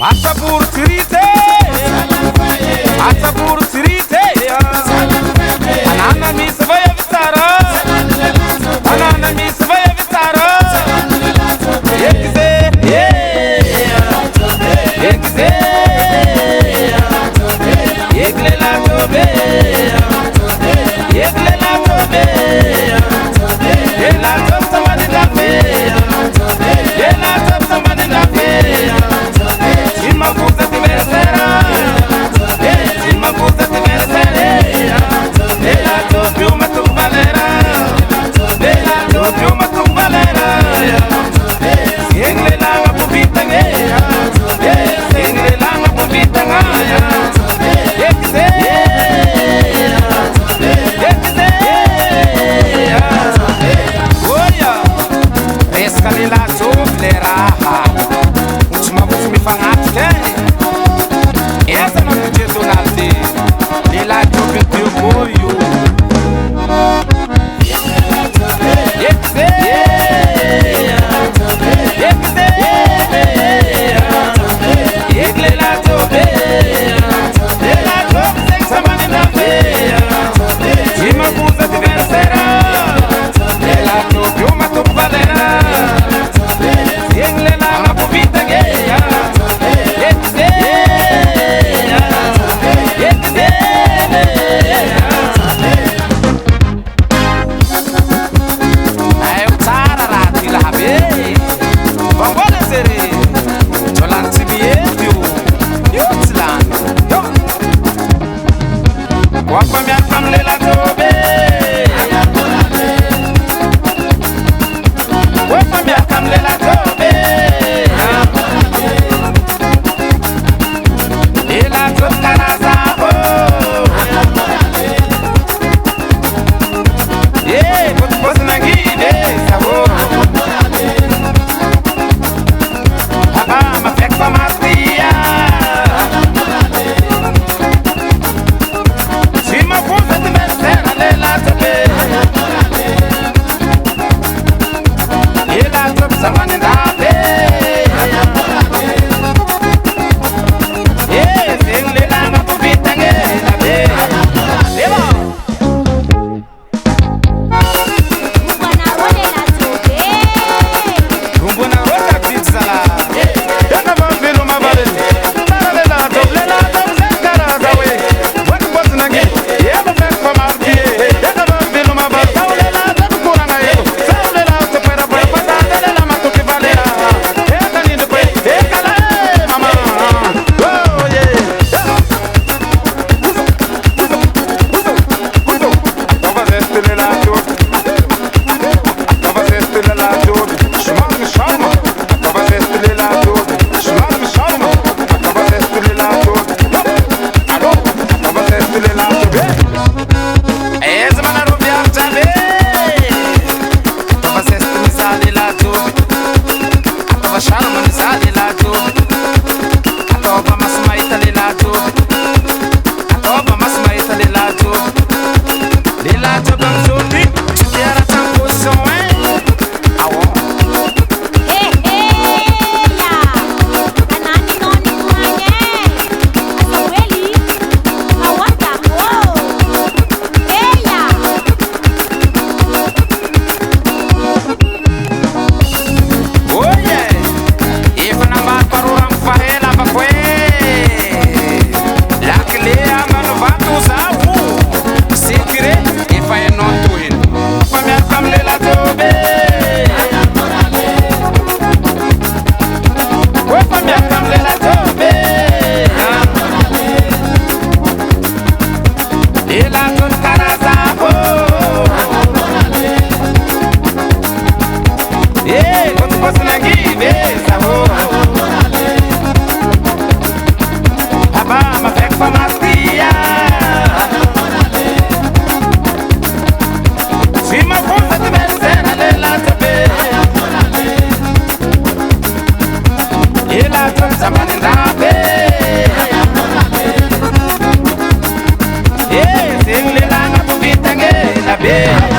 Asabur sirite, asabur sirite, anana misvaya vitara, anana misvaya vitara. Ekze, ekze, ekle la tobe, ekle la tobe, ela top somebody la fe, ela top somebody la fe. Ima kuza timeresera, ima kuza timeresera. Ela topi uma tumbalera, ela topi uma tumbalera. Single langa pupita ngaya, single langa pupita ngaya. Ekze, ekze, oya. Escalera soflera, última vez me fanat quem? Essa não podia donar dele. Lila jogo teu boio. Ekze, ekze, ekle la tobe, ela tobe sem samani na veia. Ima kuza tiversera, ela tobe uma tumbalera. Single la ma pupita gaya. Ekze, ekze. Ay utsara tila habe. Vambole sere. Jolan sibieu. Yutslan. Wapa mi akamle la tobe. Wapa mi akamle la tobe. Ela toka na zabo. Yeah, but what's na gide zabo. Haba ma fek pa mastia. Sima kuza timesena lela tobe. Ela top samani ndabe. Yeah, single langa pupita ngela be. Debo. Rumbo na roda pizza la. Yana mambilo mabale. Lela top zekara zawe. What was na ge? Yana mek pa mardi. Yana mambilo mabale. Lela top kuranga yo. Lela top pera pa pata lela matuki valera. Eka ni de pe. Eka la mama. Oh yeah. Tava este lela top. Tava este lela top. Shmang sharma. Tava este lela top. Shmang sharma. Tava este lela top. Allo. Tava este lela top. Ez mana rubia chale. Tava este misali la top. Tava sharma misali la top. Tava masmaita lela top. Tava masmaita lela top. Lela top ang sopi. Era tanto sonho. Awo. Oh yeah. If na mat parurang fahela pa kwe. Lakle amano vatu zau. Sikre if I non to him. Pa mi akamle la tobe. Pa mi akamle la tobe. Ela tot karazabo. Yeah, quando posso na give zabo. Haba ma fek pa mastia. Sima kuza timeresera lela tobe. Ela tot samani ndabe. Yeah, single langa pupita ngela be.